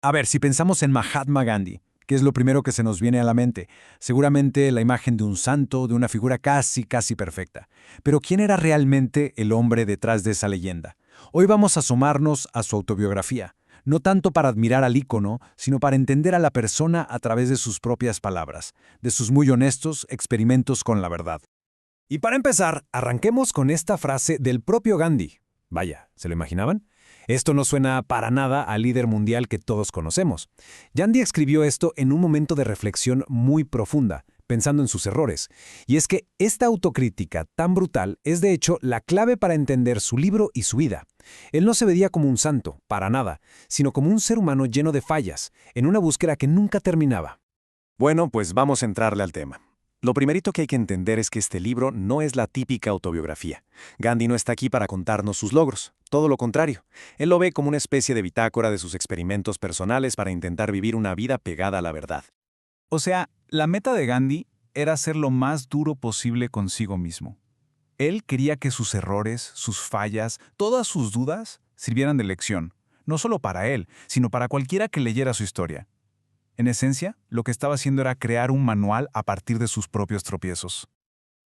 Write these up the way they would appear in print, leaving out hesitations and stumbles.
A ver, si pensamos en Mahatma Gandhi, ¿qué es lo primero que se nos viene a la mente? Seguramente la imagen de un santo, de una figura casi perfecta. Pero ¿quién era realmente el hombre detrás de esa leyenda? Hoy vamos a asomarnos a su autobiografía, no tanto para admirar al ícono, sino para entender a la persona a través de sus propias palabras, de sus muy honestos experimentos con la verdad. Y para empezar, arranquemos con esta frase del propio Gandhi. Vaya, ¿se lo imaginaban? Esto no suena para nada al líder mundial que todos conocemos. Gandhi escribió esto en un momento de reflexión muy profunda, pensando en sus errores. Y es que esta autocrítica tan brutal es de hecho la clave para entender su libro y su vida. Él no se veía como un santo, para nada, sino como un ser humano lleno de fallas, en una búsqueda que nunca terminaba. Bueno, pues vamos a entrarle al tema. Lo primerito que hay que entender es que este libro no es la típica autobiografía. Gandhi no está aquí para contarnos sus logros, todo lo contrario. Él lo ve como una especie de bitácora de sus experimentos personales para intentar vivir una vida pegada a la verdad. O sea, la meta de Gandhi era ser lo más duro posible consigo mismo. Él quería que sus errores, sus fallas, todas sus dudas sirvieran de lección, no solo para él, sino para cualquiera que leyera su historia. En esencia, lo que estaba haciendo era crear un manual a partir de sus propios tropiezos.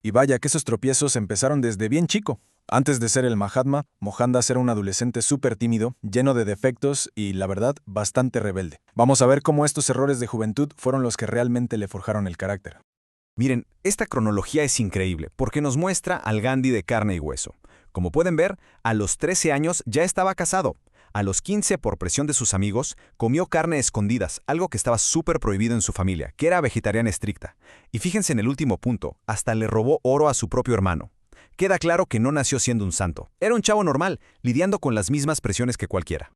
Y vaya que esos tropiezos empezaron desde bien chico. Antes de ser el Mahatma, Mohandas era un adolescente súper tímido, lleno de defectos y, la verdad, bastante rebelde. Vamos a ver cómo estos errores de juventud fueron los que realmente le forjaron el carácter. Miren, esta cronología es increíble porque nos muestra al Gandhi de carne y hueso. Como pueden ver, a los 13 años ya estaba casado. A los 15, por presión de sus amigos, comió carne a escondidas, algo que estaba súper prohibido en su familia, que era vegetariana estricta. Y fíjense en el último punto, hasta le robó oro a su propio hermano. Queda claro que no nació siendo un santo. Era un chavo normal, lidiando con las mismas presiones que cualquiera.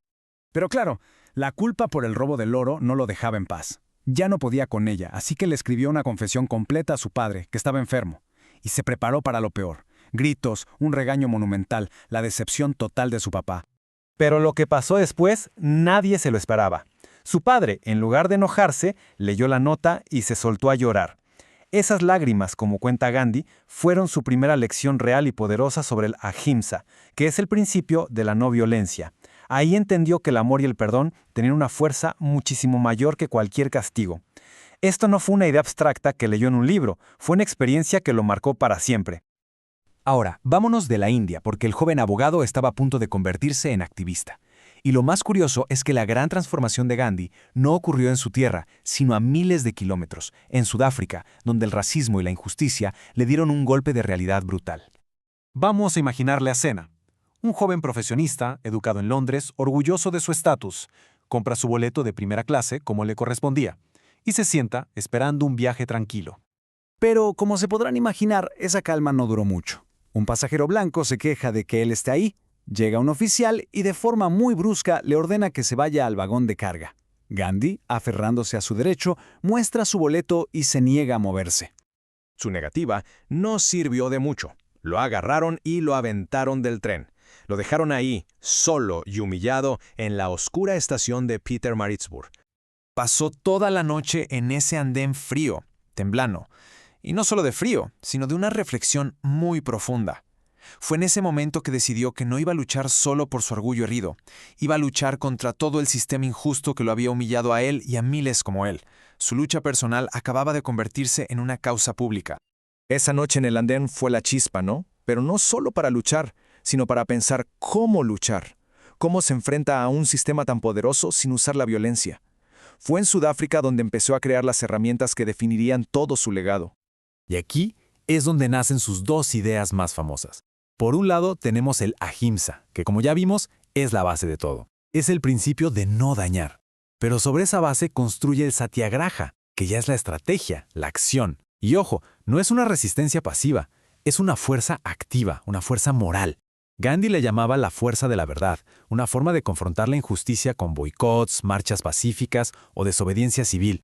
Pero claro, la culpa por el robo del oro no lo dejaba en paz. Ya no podía con ella, así que le escribió una confesión completa a su padre, que estaba enfermo. Y se preparó para lo peor. Gritos, un regaño monumental, la decepción total de su papá. Pero lo que pasó después, nadie se lo esperaba. Su padre, en lugar de enojarse, leyó la nota y se soltó a llorar. Esas lágrimas, como cuenta Gandhi, fueron su primera lección real y poderosa sobre el ahimsa, que es el principio de la no violencia. Ahí entendió que el amor y el perdón tenían una fuerza muchísimo mayor que cualquier castigo. Esto no fue una idea abstracta que leyó en un libro, fue una experiencia que lo marcó para siempre. Ahora, vámonos de la India, porque el joven abogado estaba a punto de convertirse en activista. Y lo más curioso es que la gran transformación de Gandhi no ocurrió en su tierra, sino a miles de kilómetros, en Sudáfrica, donde el racismo y la injusticia le dieron un golpe de realidad brutal. Vamos a imaginarle a Senna, un joven profesionista, educado en Londres, orgulloso de su estatus, compra su boleto de primera clase como le correspondía, y se sienta esperando un viaje tranquilo. Pero, como se podrán imaginar, esa calma no duró mucho. Un pasajero blanco se queja de que él esté ahí. Llega un oficial y de forma muy brusca le ordena que se vaya al vagón de carga. Gandhi, aferrándose a su derecho, muestra su boleto y se niega a moverse. Su negativa no sirvió de mucho. Lo agarraron y lo aventaron del tren. Lo dejaron ahí, solo y humillado, en la oscura estación de Pietermaritzburg. Pasó toda la noche en ese andén frío, temblando. Y no solo de frío, sino de una reflexión muy profunda. Fue en ese momento que decidió que no iba a luchar solo por su orgullo herido. Iba a luchar contra todo el sistema injusto que lo había humillado a él y a miles como él. Su lucha personal acababa de convertirse en una causa pública. Esa noche en el andén fue la chispa, ¿no? Pero no solo para luchar, sino para pensar cómo luchar. Cómo se enfrenta a un sistema tan poderoso sin usar la violencia. Fue en Sudáfrica donde empezó a crear las herramientas que definirían todo su legado. Y aquí es donde nacen sus dos ideas más famosas. Por un lado tenemos el ahimsa, que como ya vimos, es la base de todo. Es el principio de no dañar. Pero sobre esa base construye el satyagraha, que ya es la estrategia, la acción. Y ojo, no es una resistencia pasiva, es una fuerza activa, una fuerza moral. Gandhi le llamaba la fuerza de la verdad, una forma de confrontar la injusticia con boicots, marchas pacíficas o desobediencia civil.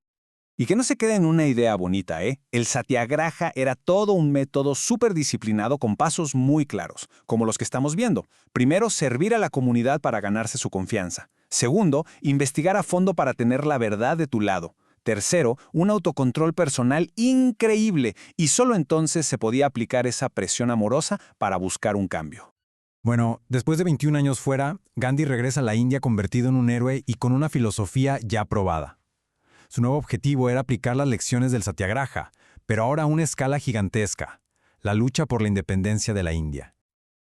Y que no se quede en una idea bonita, ¿eh? El satyagraha era todo un método súper disciplinado con pasos muy claros, como los que estamos viendo. Primero, servir a la comunidad para ganarse su confianza. Segundo, investigar a fondo para tener la verdad de tu lado. Tercero, un autocontrol personal increíble, y solo entonces se podía aplicar esa presión amorosa para buscar un cambio. Bueno, después de 21 años fuera, Gandhi regresa a la India convertido en un héroe y con una filosofía ya probada. Su nuevo objetivo era aplicar las lecciones del Satyagraha, pero ahora a una escala gigantesca, la lucha por la independencia de la India.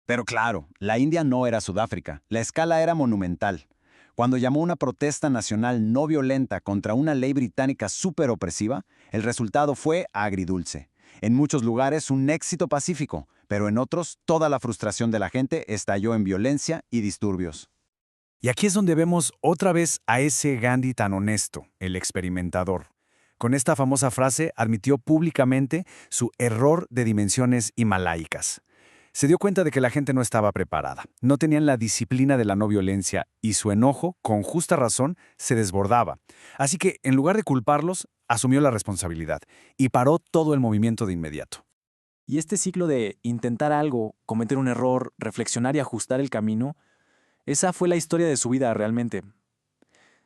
Pero claro, la India no era Sudáfrica, la escala era monumental. Cuando llamó una protesta nacional no violenta contra una ley británica súper opresiva, el resultado fue agridulce. En muchos lugares un éxito pacífico, pero en otros toda la frustración de la gente estalló en violencia y disturbios. Y aquí es donde vemos otra vez a ese Gandhi tan honesto, el experimentador. Con esta famosa frase admitió públicamente su error de dimensiones himalaicas. Se dio cuenta de que la gente no estaba preparada, no tenían la disciplina de la no violencia y su enojo, con justa razón, se desbordaba. Así que, en lugar de culparlos, asumió la responsabilidad y paró todo el movimiento de inmediato. Y este ciclo de intentar algo, cometer un error, reflexionar y ajustar el camino, esa fue la historia de su vida realmente.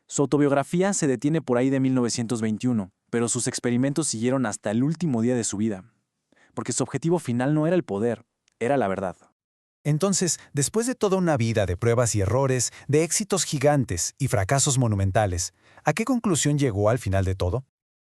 Su autobiografía se detiene por ahí de 1921, pero sus experimentos siguieron hasta el último día de su vida, porque su objetivo final no era el poder, era la verdad. Entonces, después de toda una vida de pruebas y errores, de éxitos gigantes y fracasos monumentales, ¿a qué conclusión llegó al final de todo?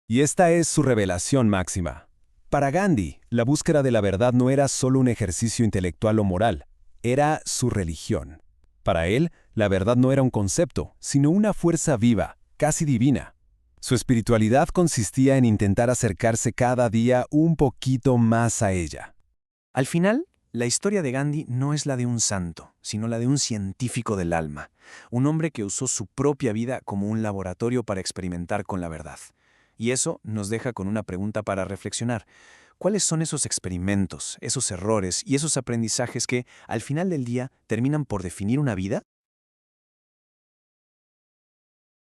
Y esta es su revelación máxima. Para Gandhi, la búsqueda de la verdad no era solo un ejercicio intelectual o moral, era su religión. Para él, la verdad no era un concepto, sino una fuerza viva, casi divina. Su espiritualidad consistía en intentar acercarse cada día un poquito más a ella. Al final, la historia de Gandhi no es la de un santo, sino la de un científico del alma, un hombre que usó su propia vida como un laboratorio para experimentar con la verdad. Y eso nos deja con una pregunta para reflexionar. ¿Cuáles son esos experimentos, esos errores y esos aprendizajes que, al final del día, terminan por definir una vida?